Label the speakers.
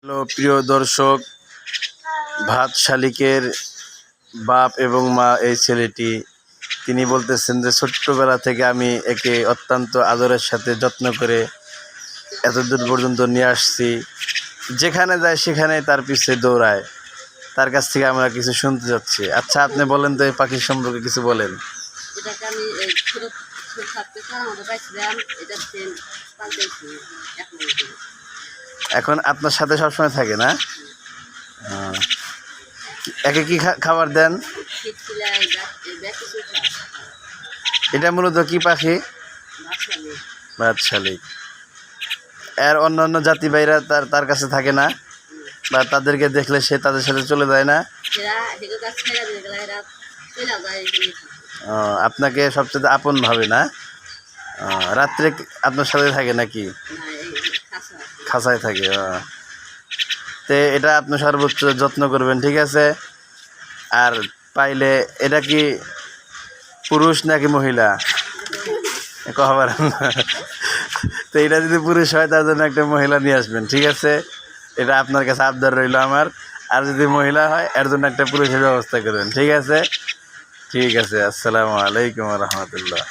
Speaker 1: Hello প্রিয় দর্শক, ভাত শালিকের বাপ এবং মা এই ছেলেটি, তিনি বলতেছেন যে ছোট্টবেলা থেকে আমি একে অত্যন্ত আদরের সাথে যত্ন করে এতদূর পর্যন্ত নিয়ে আসছি। যেখানে যায় সেখানে তার পিছে দৌড়ায়। তার কাছ থেকে আমরা কিছু শুনতে যাচ্ছি। আচ্ছা, আপনি বলেন তো এই পাখির সম্পর্কে কিছু বলেন।
Speaker 2: এটাকে আমি এই ছোট ছোট থাকতে আমাদের পাইছিলাম, এটা সেল পাল্টাইছি
Speaker 1: এখন আপনার সাথে সবসময় থাকে না? একে কি খাবার দেন? এটা মূলত কি পাখি? ভাত শালিক। এর অন্যান্য জাতি ভাইরা তার কাছে থাকে না, বা তাদেরকে দেখলে সে তাদের সাথে চলে যায় না? আপনাকে সবচেয়ে আপন ভাবে না? রাত্রে আপনার সাথে থাকে নাকি? খাঁচায় থাকে। তো এটা আপনি সর্বোচ্চ যত্ন করবেন, ঠিক আছে? আর পাইলে এটা কি পুরুষ নাকি মহিলা খবর? তো এটা যদি পুরুষ হয় তার জন্য একটা মহিলা নিয়ে আসবেন, ঠিক আছে? এটা আপনার কাছে আবদার রইল আমার। আর যদি মহিলা হয় এর জন্য একটা পুরুষের ব্যবস্থা করবেন, ঠিক আছে? ঠিক আছে। আসসালামু আলাইকুম রহমতুল্লাহ।